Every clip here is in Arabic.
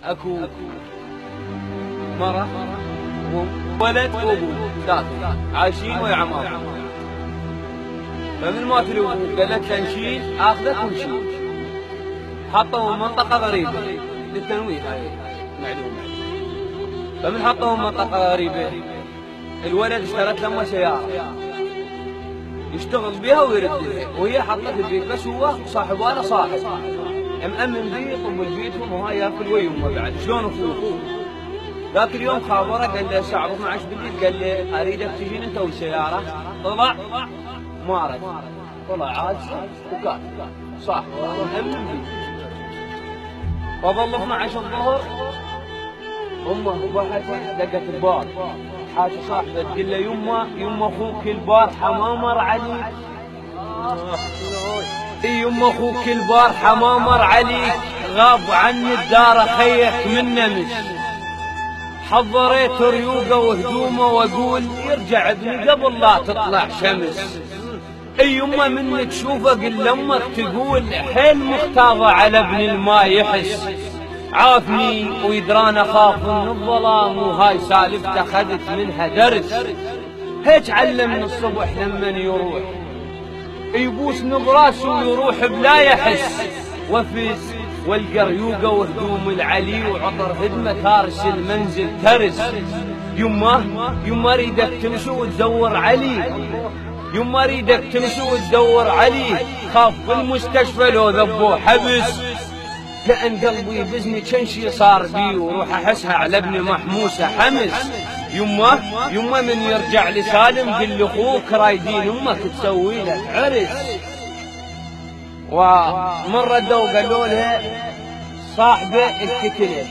اكو مرة وولد وابوه ثلاثة عايشين ويا عمار. فمن ما تلو قالت له نشيل اخذك ونشيل. حطوا منطقة غريبة للتنويه هاي معلومة. فمن حطوا منطقة غريبة الولد اشترت لما سيارة يشتغل بها ويرد لها، وهي حطت البيت بس هو صاحب وانا صاحب مأمن بيت وبيتهم وهاي ياكل ويمه بعد. شلون اخوه؟ ذاك اليوم خابره قال له الساعة 12 بالليل قال له اريدك تجين انت والسيارة. طلع ما رد، طلع عاد وكان صاحب مأمن بيت. فظل 12 الظهر امه ضحكت دقت الباب، حاجة صاحبه تقول له يمه اخوك البارحة ما مر عليك. يمه اخوك البارحة ما مر عليك، غاب عني الدار خيك من نمش. حضريت ريوقه وهدومه واقول يرجع ابني قبل لا تطلع شمس. يمه من تشوفه قل لامك تقول حيل مختاضة على ابن الما يحس. عافني ويدران اخاف من الظلام وهاي سالفته خذت منها درس. هيك علمني الصبح لمن يروح يبوسني براسه ويروح بلا يحس. وفز والقى ريوقه وهدوم العلي وعطر هدمه تارس المنزل ترس. يما اريدك تمشي وتدور علي، يما اريدك تمشي وتدور علي. خاف بالمستشفى لو ذبوه حبس. كأن قلبي بزني كان شي صار بي وروح احسها على ابن محموسه حمس. يما من يرجع لسالم قل لاخوك رايدين امك تسوي له عرس. ومن ردوا قالوا لها صاحبه اتكلت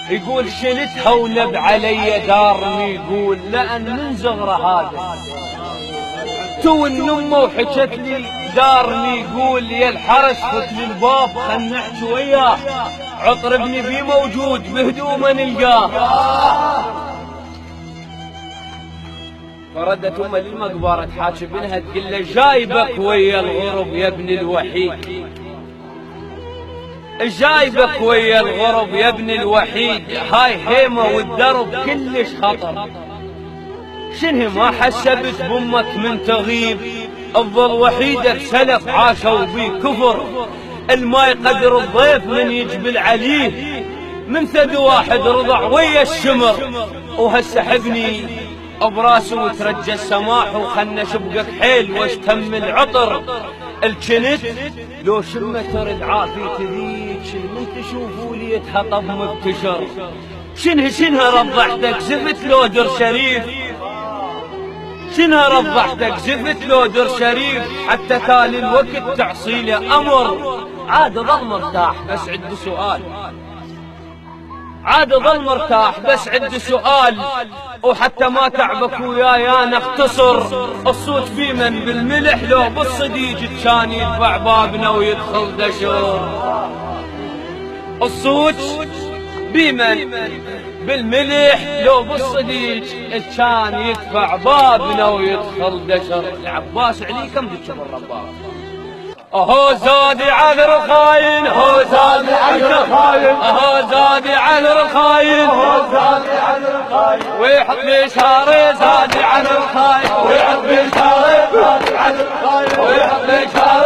يقول شلتها ونب علي دارني، يقول لان من زغره هذا تو النمه وحكت لي دارني. يقول يا الحرس فت للباب خل نحكي وياه، عطر ابني بي موجود بهدومه نلقاه. فردت امه للمقبره تحاكي بنها تقول له جايبك ويا الغرب يا ابن الوحيد، جايبك ويا الغرب يا ابن الوحيد. هاي هيمه والدرب كلش خطر، شنه ما حسبت بامك من تغيب. تظل وحيدك سلف عاشوا بي كفر، الما يقدر الضيف من يجبل عليه. من ثدي واحد رضع ويا الشمر، وهسه حبني براسه وترجى السماح وخلنا شبقك حيل واشتم العطر. الجنت لو شمة ترد عافية ذيك من تشوفوا لي يتهطب مبتشر. شنها رضحتك زفت لو در شريف، شنها رضحتك زفت لو در شريف. حتى تالي الوقت تعصيله امر. عاد ظل مرتاح بس عندي سؤال، عاد ظل مرتاح بس عندي سؤال. وحتى ما تعبك وياي نختصر. الصوت في من بالملح لو بالصديج كان يدفع بابنا ويدخل دشر. الصوت بمن بالملح لو بالصديج كان يدفع بابنا ويدخل دشر. العباس عليكم تكتب الرباط. اهو زادي عذر الخاين، اهو زادي عذر الخاين، اهو زادي عذر الخاين، اهو زادي عذر الخاين. ويحط لي شاري زادي عذر الخاين، ويحط لي شاري زادي عذر الخاين، ويحط لي شاري